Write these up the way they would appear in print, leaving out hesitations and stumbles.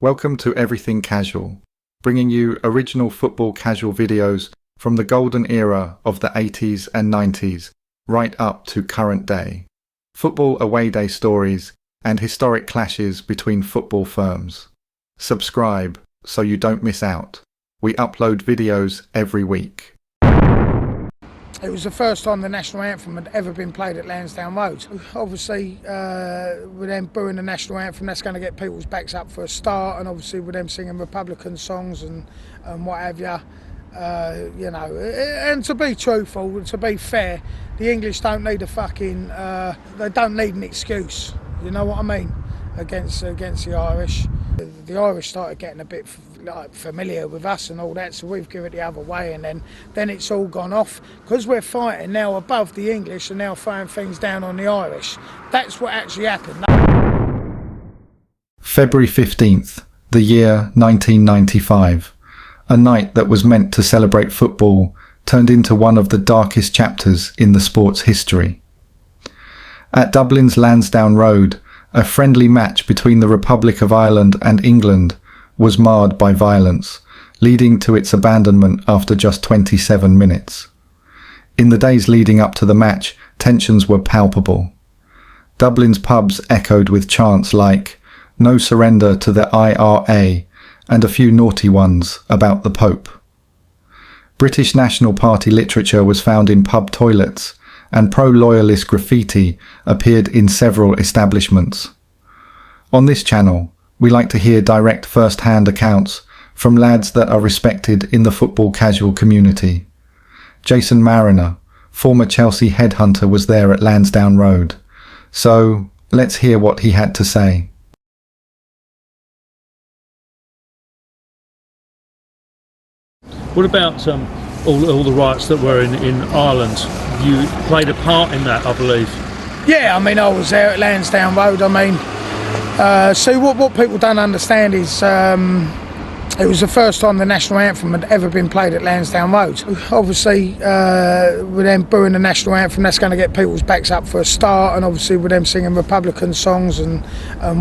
Welcome to Everything Casual, bringing you original football casual videos from the golden era of the 80s and 90s, right up to current day. Football away day stories and historic clashes between football firms. Subscribe so you don't miss out. We upload videos every week. It was the first time the national anthem had ever been played at Lansdowne Road. Obviously, with them booing the national anthem, that's going to get people's backs up for a start, and obviously with them singing Republican songs and what have you, and to be truthful, to be fair, the English don't need they don't need an excuse, you know what I mean, against the Irish. The Irish started getting a bit familiar with us and all that, so we've given it the other way, and then it's all gone off because we're fighting now above the English and now throwing things down on the Irish. That's what actually happened. February 15th, the year 1995. A night that was meant to celebrate football turned into one of the darkest chapters in the sport's history. At Dublin's Lansdowne Road, a friendly match between the Republic of Ireland and England was marred by violence, leading to its abandonment after just 27 minutes. In the days leading up to the match, tensions were palpable. Dublin's pubs echoed with chants like "No surrender to the IRA" and a few naughty ones about the Pope. British National Party literature was found in pub toilets, and pro-loyalist graffiti appeared in several establishments. On this channel, we like to hear direct first-hand accounts from lads that are respected in the football casual community. Jason Mariner, former Chelsea headhunter, was there at Lansdowne Road. So, let's hear what he had to say. What about all the riots that were in Ireland? You played a part in that, I believe. Yeah, I mean, I was there at Lansdowne Road. I mean, see, what people don't understand is it was the first time the national anthem had ever been played at Lansdowne Road. Obviously, with them booing the national anthem, that's going to get people's backs up for a start, and obviously with them singing Republican songs and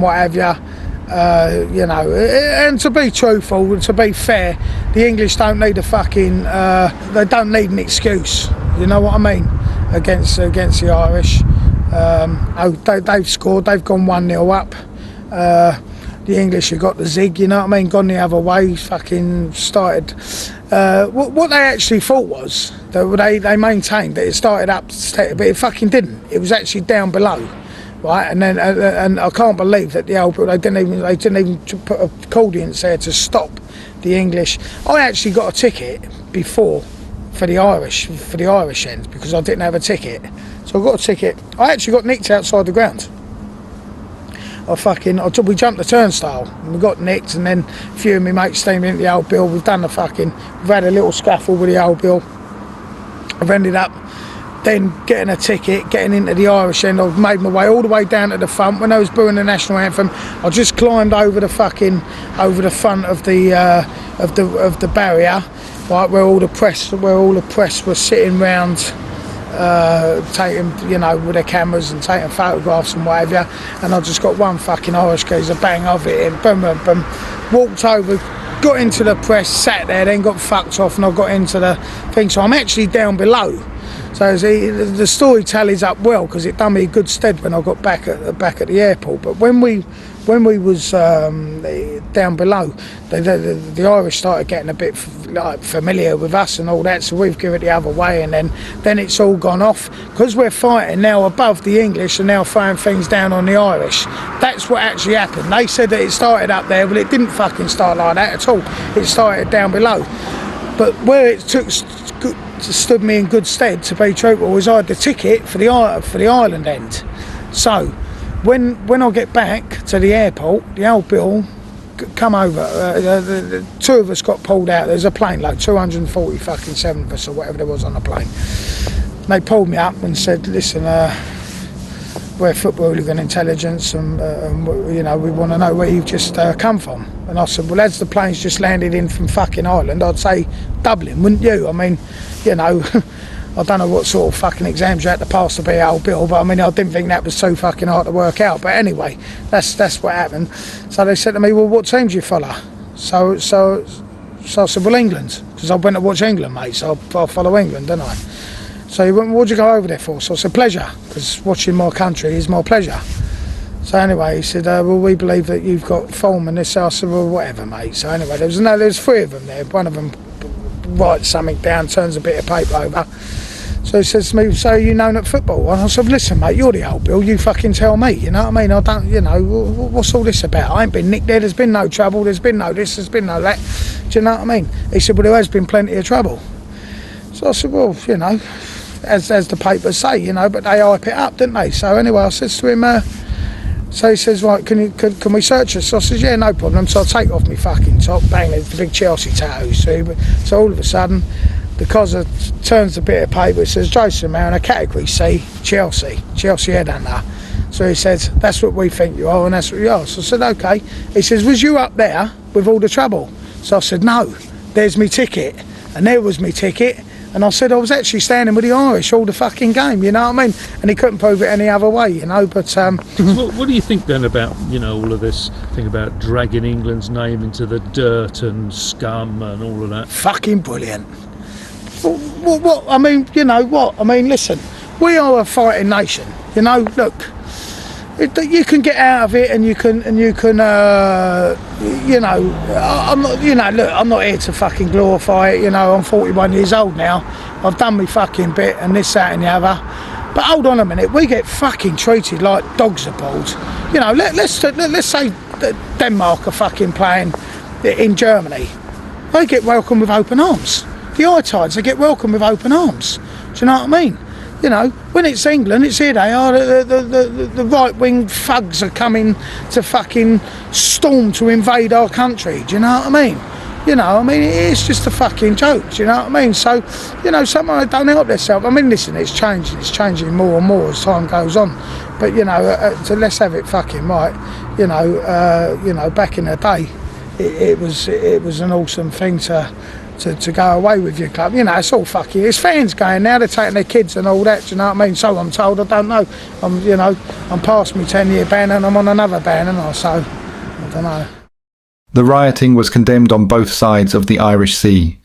what have you. And to be truthful, to be fair, the English don't need they don't need an excuse, you know what I mean, against the Irish. They've scored, they've gone 1-0 up. The English have got the zig, you know what I mean, gone the other way, fucking started. What they actually thought was, that they maintained that it started up, but it fucking didn't. It was actually down below. Right, and then and I can't believe that they didn't even put accordions there to stop the English. I actually got a ticket before for the Irish end because I didn't have a ticket, so I got a ticket. I actually got nicked outside the ground. We jumped the turnstile and we got nicked, and then a few of my mates steamed into the old bill. We've had a little scuffle with the old bill. I've ended up then getting a ticket, getting into the Irish end. I've made my way all the way down to the front. When I was booing the national anthem, I just climbed over the front of the barrier, right, where all the press were sitting round, taking, with their cameras and taking photographs and whatever. And I just got one fucking Irish geezer, bang of it, and boom, boom, boom, walked over, got into the press, sat there, then got fucked off, and I got into the thing. So I'm actually down below. So the story tallies up well because it done me good stead when I got back at the airport. But when we was down below, the Irish started getting a bit familiar with us and all that, so we've given it the other way, and then it's all gone off because we're fighting now above the English and now throwing things down on the Irish. That's what actually happened. They said that it started up there, but it didn't fucking start like that at all. It started down below. But where it stood me in good stead, to be truthful, was I had the ticket for the island end. So when I get back to the airport, the old bill come over. The two of us got pulled out. There's a plane, like 247 of us or whatever there was on the plane. They pulled me up and said, "Listen, we're football hooligan intelligence, and we want to know where you've just come from." And I said, "Well, as the plane's just landed in from fucking Ireland, I'd say Dublin, wouldn't you? I mean, I don't know what sort of fucking exams you had to pass to be an old Bill, but I mean, I didn't think that was so fucking hard to work out. But anyway, that's what happened. So they said to me, well, what team do you follow? So I said, well, England, because I went to watch England, mate, so I follow England, don't I? So he went, what'd you go over there for? So I said, pleasure, because watching my country is my pleasure. So anyway, he said, well, we believe that you've got form and this. I said, well, whatever, mate. So anyway, there's three of them there. One of them writes something down, turns a bit of paper over. So he says to me, so you known at football? And I said, listen, mate, you're the old Bill, you fucking tell me, you know what I mean? I don't, you know, what's all this about? I ain't been nicked there, there's been no trouble, there's been no this, there's been no that. Do you know what I mean? He said, well, there has been plenty of trouble. So I said, well, you know, as the papers say, you know, but they hype it up, didn't they? So anyway, I says to him, so he says, right, can we search us? So I says, yeah, no problem. So I take off my fucking top, bang, there's the big Chelsea tattoo, see? So all of a sudden, the cozzer turns a bit of paper, it says, Jason Marin, category C, Chelsea headhunter. So he says, that's what we think you are, and that's what you are. So I said, okay. He says, was you up there with all the trouble? So I said, no, there's me ticket. And there was me ticket. And I said, I was actually standing with the Irish all the fucking game, you know what I mean? And he couldn't prove it any other way, you know, but... What do you think then about, you know, all of this thing about dragging England's name into the dirt and scum and all of that? Fucking brilliant. What? I mean, you know what? I mean, listen, we are a fighting nation, you know, look. You can get out of it, and you can, you know. I'm not, you know. Look, I'm not here to fucking glorify it. You know, I'm 41 years old now. I've done my fucking bit, and this, that, and the other. But hold on a minute, we get fucking treated like dogs are balls. You know, let's say that Denmark are fucking playing in Germany. They get welcomed with open arms. The I-Tides, they get welcomed with open arms. Do you know what I mean? You know, when it's England, it's here they are, the right-wing thugs are coming to fucking storm to invade our country, do you know what I mean? You know, I mean, it's just a fucking joke, do you know what I mean? So, you know, someone don't help themselves. I mean, listen, it's changing more and more as time goes on. But, you know, so let's have it fucking right. You know, back in the day, it was an awesome thing to go away with your club. You know, it's all fucking, it's fans going now, they're taking their kids and all that, do you know what I mean? So I'm told, I don't know. I'm past my 10-year ban and I'm on another ban, and so I don't know. The rioting was condemned on both sides of the Irish Sea.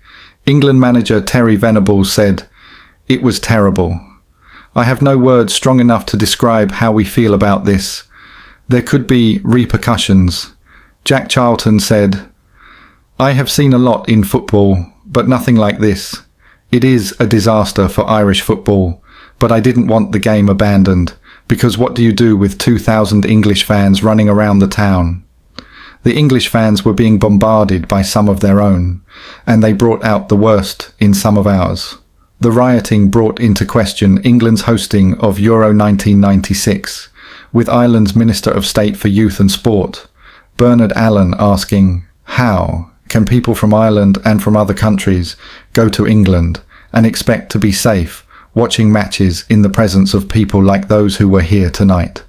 England manager Terry Venables said, "It was terrible. I have no words strong enough to describe how we feel about this. There could be repercussions." Jack Charlton said, "I have seen a lot in football, but nothing like this. It is a disaster for Irish football, but I didn't want the game abandoned, because what do you do with 2,000 English fans running around the town?" The English fans were being bombarded by some of their own, and they brought out the worst in some of ours. The rioting brought into question England's hosting of Euro 1996, with Ireland's Minister of State for Youth and Sport, Bernard Allen, asking, "How can people from Ireland and from other countries go to England and expect to be safe watching matches in the presence of people like those who were here tonight?"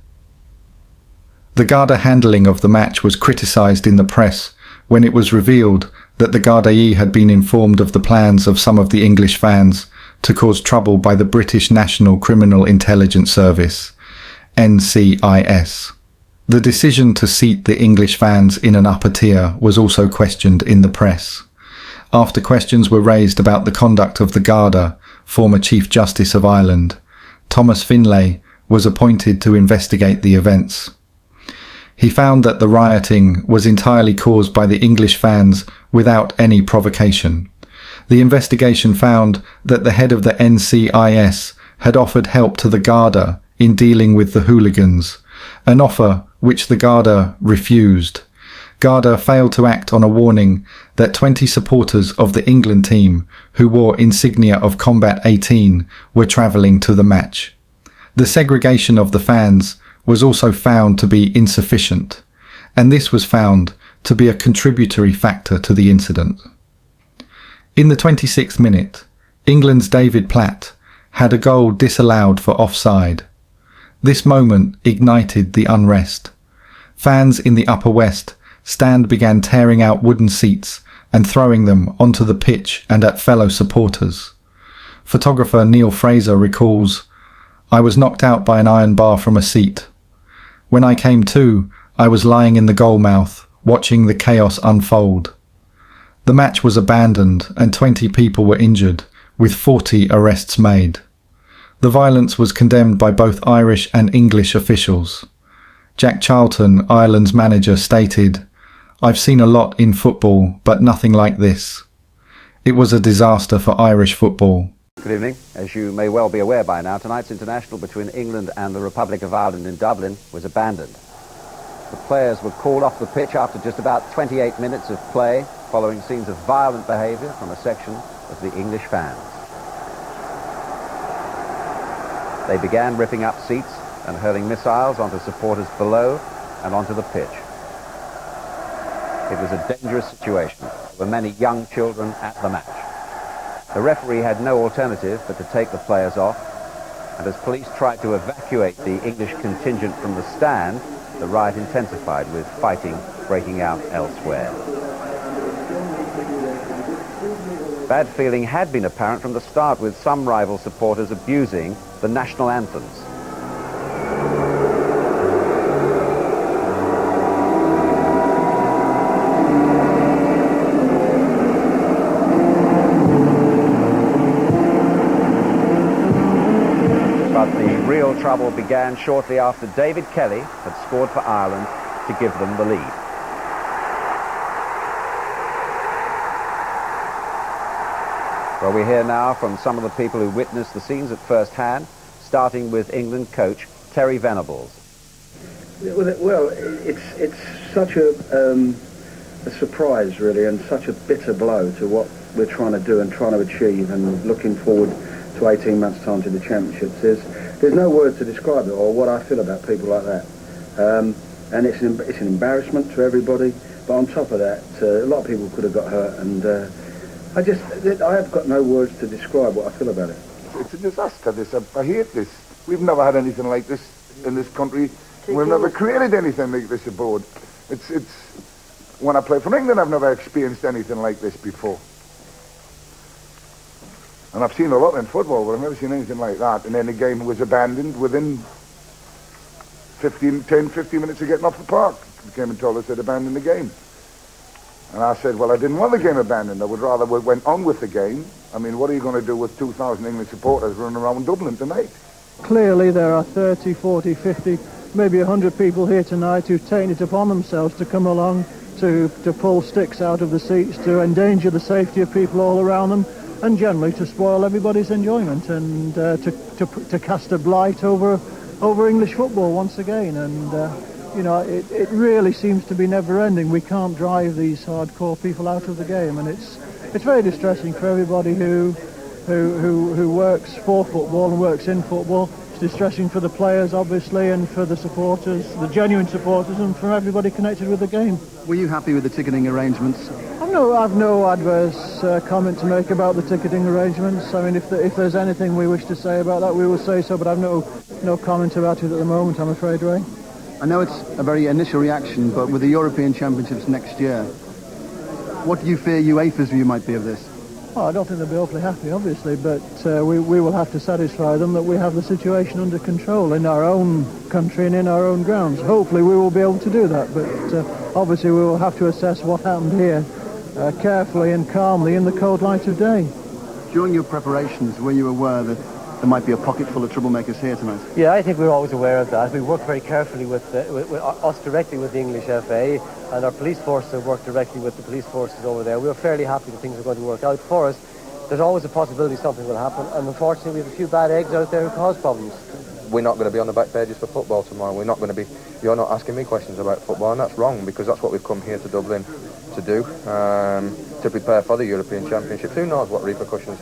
The Garda handling of the match was criticised in the press when it was revealed that the Gardaí had been informed of the plans of some of the English fans to cause trouble by the British National Criminal Intelligence Service, NCIS. The decision to seat the English fans in an upper tier was also questioned in the press. After questions were raised about the conduct of the Garda, former Chief Justice of Ireland, Thomas Finlay, was appointed to investigate the events. He found that the rioting was entirely caused by the English fans without any provocation. The investigation found that the head of the NCIS had offered help to the Garda in dealing with the hooligans, an offer which the Garda refused. Garda failed to act on a warning that 20 supporters of the England team who wore insignia of Combat 18 were travelling to the match. The segregation of the fans was also found to be insufficient, and this was found to be a contributory factor to the incident. In the 26th minute, England's David Platt had a goal disallowed for offside. This moment ignited the unrest. Fans in the Upper West Stand began tearing out wooden seats and throwing them onto the pitch and at fellow supporters. Photographer Neil Fraser recalls, "I was knocked out by an iron bar from a seat. When I came to, I was lying in the goal mouth, watching the chaos unfold. The match was abandoned and 20 people were injured, with 40 arrests made. The violence was condemned by both Irish and English officials. Jack Charlton, Ireland's manager, stated, 'I've seen a lot in football, but nothing like this. It was a disaster for Irish football.'" Good evening. As you may well be aware by now, tonight's international between England and the Republic of Ireland in Dublin was abandoned. The players were called off the pitch after just about 28 minutes of play, following scenes of violent behaviour from a section of the English fans. They began ripping up seats and hurling missiles onto supporters below and onto the pitch. It was a dangerous situation. There were many young children at the match. The referee had no alternative but to take the players off, and as police tried to evacuate the English contingent from the stand, the riot intensified, with fighting breaking out elsewhere. Bad feeling had been apparent from the start, with some rival supporters abusing the national anthems. But the real trouble began shortly after David Kelly had scored for Ireland to give them the lead. Well, we hear now from some of the people who witnessed the scenes at first hand, starting with England coach Terry Venables. Well, it's such a surprise, really, and such a bitter blow to what we're trying to do and trying to achieve, and looking forward to 18 months' time to the championships. There's no words to describe it or what I feel about people like that. And it's an embarrassment to everybody. But on top of that, a lot of people could have got hurt, and I have got no words to describe what I feel about it. It's a disaster, this. I hate this. We've never had anything like this in this country. We've never created anything like this aboard. It's when I played for England, I've never experienced anything like this before. And I've seen a lot in football, but I've never seen anything like that. And then the game was abandoned within 10, 15 minutes of getting off the park. They came and told us they'd abandoned the game. And I said, well, I didn't want the game abandoned. I would rather we went on with the game. I mean, what are you going to do with 2,000 English supporters running around Dublin tonight? Clearly there are 30, 40, 50, maybe 100 people here tonight who've taken it upon themselves to come along to pull sticks out of the seats, to endanger the safety of people all around them, and generally to spoil everybody's enjoyment, and to cast a blight over English football once again. And you know, it really seems to be never ending. We can't drive these hardcore people out of the game, and it's very distressing for everybody who works for football and works in football. It's distressing for the players, obviously, and for the supporters, the genuine supporters, and for everybody connected with the game. Were you happy with the ticketing arrangements? I've no adverse comment to make about the ticketing arrangements. I mean, if there's anything we wish to say about that, we will say so, but I've no comment about it at the moment, I'm afraid, Ray. I know it's a very initial reaction, but with the European Championships next year, what do you fear UEFA's view might be of this? Well, I don't think they'll be awfully happy, obviously, but we will have to satisfy them that we have the situation under control in our own country and in our own grounds. Hopefully we will be able to do that, but obviously we will have to assess what happened here carefully and calmly in the cold light of day. During your preparations, were you aware that there might be a pocket full of troublemakers here tonight? Yeah, I think we're always aware of that. We work very carefully with us directly with the English FA, and our police forces have worked directly with the police forces over there. We were fairly happy that things are going to work out for us. There's always a possibility something will happen, and unfortunately we have a few bad eggs out there who cause problems. We're not going to be on the back pages for football tomorrow. We're not going to be. You're not asking me questions about football, and that's wrong, because that's what we've come here to Dublin to do, to prepare for the European Championships. Who knows what repercussions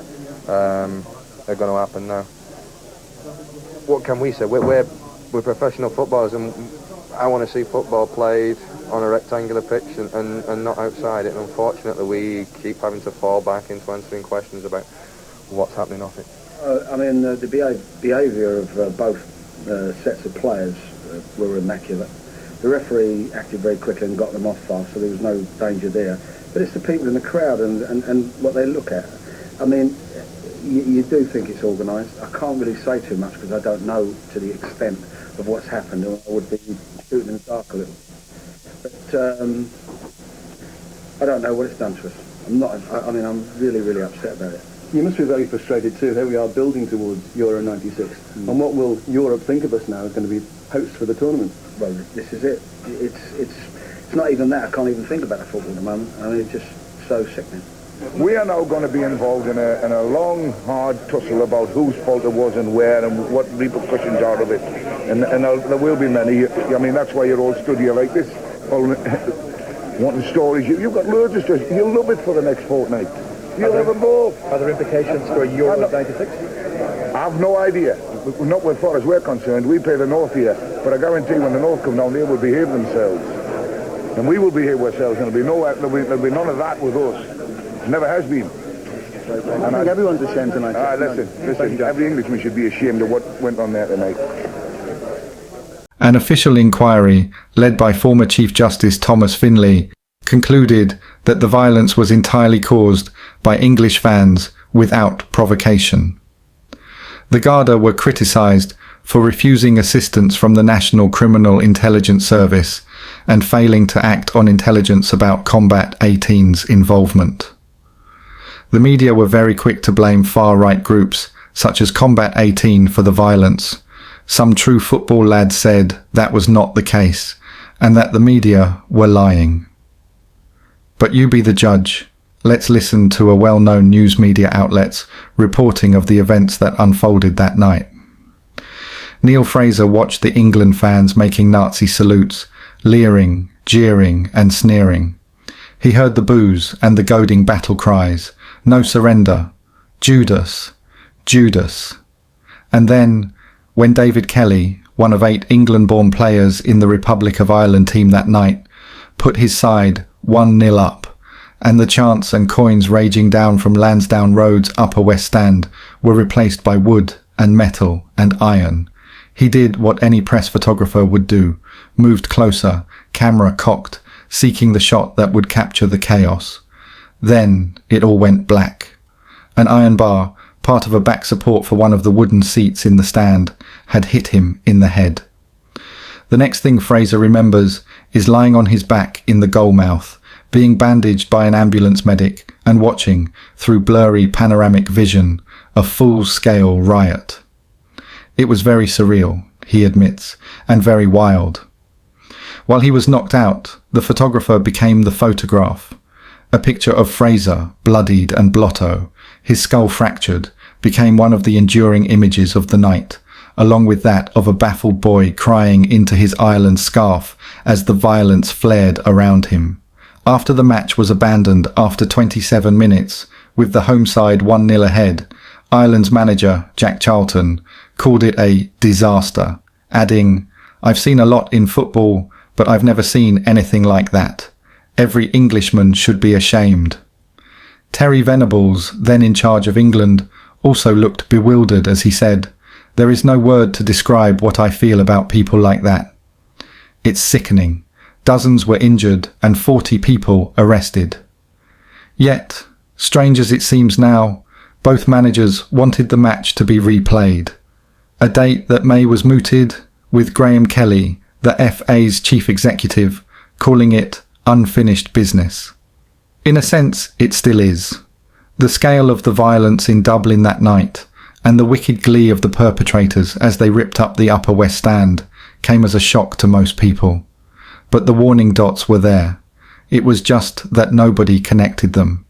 are going to happen now? What can we say? We're professional footballers, and I want to see football played on a rectangular pitch and not outside it. And unfortunately, we keep having to fall back into answering questions about what's happening off it. I mean, the behaviour of both sets of players were immaculate. The referee acted very quickly and got them off fast, so there was no danger there. But it's the people in the crowd and what they look at. I mean, you do think it's organised. I can't really say too much because I don't know to the extent of what's happened, or I would be shooting in the dark a little. But I don't know what it's done to us. I'm really, really upset about it. You must be very frustrated too. Here we are building towards Euro 96. And what will Europe think of us now is going to be hosts for the tournament? Well, this is it. It's not even that. I can't even think about the football at the moment. I mean, it's just so sickening. We are now going to be involved in a long, hard tussle about whose fault it was and where and what repercussions are of it. And there will be many. I mean, that's why you're all stood here like this, all wanting stories. You've got loads of stories. You'll love it for the next fortnight. You'll have a ball. Are there implications for Euro 96? I have no idea. Not as far as we're concerned. We play the North here. But I guarantee when the North come down, they will behave themselves. And we will behave ourselves. And there'll be none of that with us. Never has been. I think everyone's ashamed tonight. Listen, every Englishman should be ashamed of what went on there tonight. An official inquiry, led by former Chief Justice Thomas Finlay, concluded that the violence was entirely caused by English fans without provocation. The Garda were criticised for refusing assistance from the National Criminal Intelligence Service and failing to act on intelligence about Combat 18's involvement. The media were very quick to blame far-right groups such as Combat 18 for the violence. Some true football lads said that was not the case and that the media were lying. But you be the judge. Let's listen to a well-known news media outlet's reporting of the events that unfolded that night. Neil Fraser watched the England fans making Nazi salutes, leering, jeering and sneering. He heard the boos and the goading battle cries, "No surrender," "Judas," "Judas." And then, when David Kelly, one of 8 England-born players in the Republic of Ireland team that night, put his side 1-0 up, and the chants and coins raging down from Lansdowne Road's Upper West Stand were replaced by wood and metal and iron, he did what any press photographer would do, moved closer, camera cocked, seeking the shot that would capture the chaos. Then it all went black. An iron bar, part of a back support for one of the wooden seats in the stand, had hit him in the head. The next thing Fraser remembers is lying on his back in the goal mouth, being bandaged by an ambulance medic and watching, through blurry panoramic vision, a full-scale riot. It was very surreal, he admits, and very wild. While he was knocked out, the photographer became the photograph. A picture of Fraser, bloodied and blotto, his skull fractured, became one of the enduring images of the night, along with that of a baffled boy crying into his Ireland scarf as the violence flared around him. After the match was abandoned after 27 minutes, with the home side 1-0 ahead, Ireland's manager, Jack Charlton, called it a disaster, adding, "I've seen a lot in football, but I've never seen anything like that. Every Englishman should be ashamed." Terry Venables, then in charge of England, also looked bewildered as he said, "There is no word to describe what I feel about people like that. It's sickening. Dozens were injured and 40 people arrested." Yet, strange as it seems now, both managers wanted the match to be replayed. A date that May was mooted, with Graham Kelly, the FA's chief executive, calling it unfinished business. In a sense, it still is. The scale of the violence in Dublin that night, and the wicked glee of the perpetrators as they ripped up the Upper West Stand, came as a shock to most people. But the warning dots were there. It was just that nobody connected them.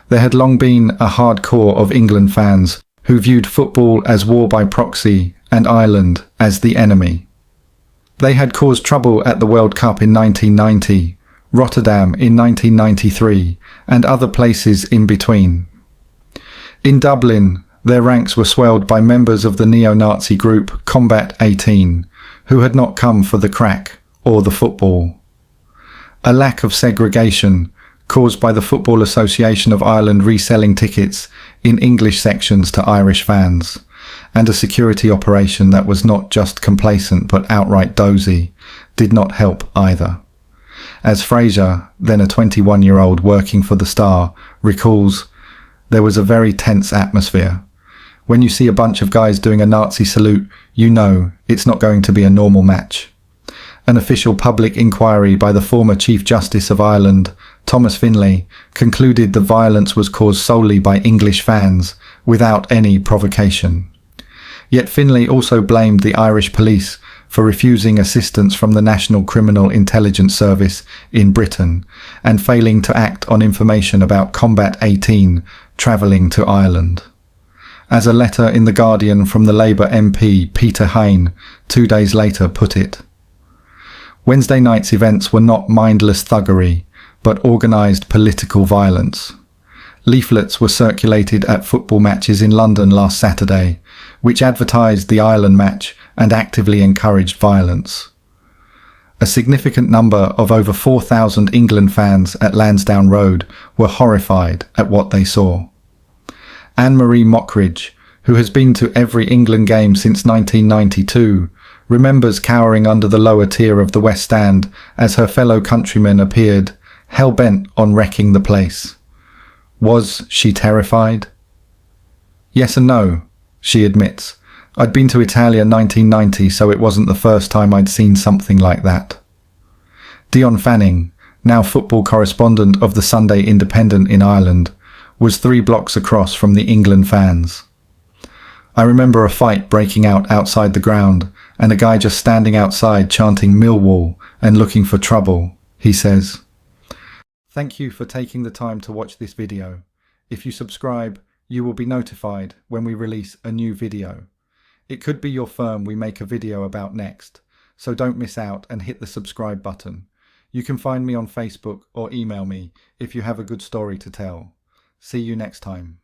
There had long been a hardcore of England fans who viewed football as war by proxy and Ireland as the enemy. They had caused trouble at the World Cup in 1990, Rotterdam in 1993, and other places in between. In Dublin, their ranks were swelled by members of the neo-Nazi group Combat 18, who had not come for the crack or the football. A lack of segregation, caused by the Football Association of Ireland reselling tickets in English sections to Irish fans, and a security operation that was not just complacent but outright dozy, did not help either. As Fraser, then a 21-year-old working for the Star, recalls, there was a very tense atmosphere. When you see a bunch of guys doing a Nazi salute, you know it's not going to be a normal match. An official public inquiry by the former Chief Justice of Ireland, Thomas Finlay, concluded the violence was caused solely by English fans, without any provocation. Yet Finlay also blamed the Irish police for refusing assistance from the National Criminal Intelligence Service in Britain and failing to act on information about Combat 18 travelling to Ireland. As a letter in The Guardian from the Labour MP Peter Hain 2 days later put it, Wednesday night's events were not mindless thuggery, but organised political violence. Leaflets were circulated at football matches in London last Saturday, which advertised the Ireland match and actively encouraged violence. A significant number of over 4,000 England fans at Lansdowne Road were horrified at what they saw. Anne-Marie Mockridge, who has been to every England game since 1992, remembers cowering under the lower tier of the West Stand as her fellow countrymen appeared, hell-bent on wrecking the place. Was she terrified? Yes and no, she admits. I'd been to Italia 1990, so it wasn't the first time I'd seen something like that. Dion Fanning, now football correspondent of the Sunday Independent in Ireland, was 3 blocks across from the England fans. I remember a fight breaking out outside the ground and a guy just standing outside chanting Millwall and looking for trouble, he says. Thank you for taking the time to watch this video. If you subscribe, you will be notified when we release a new video. It could be your firm we make a video about next, so don't miss out and hit the subscribe button. You can find me on Facebook or email me if you have a good story to tell. See you next time.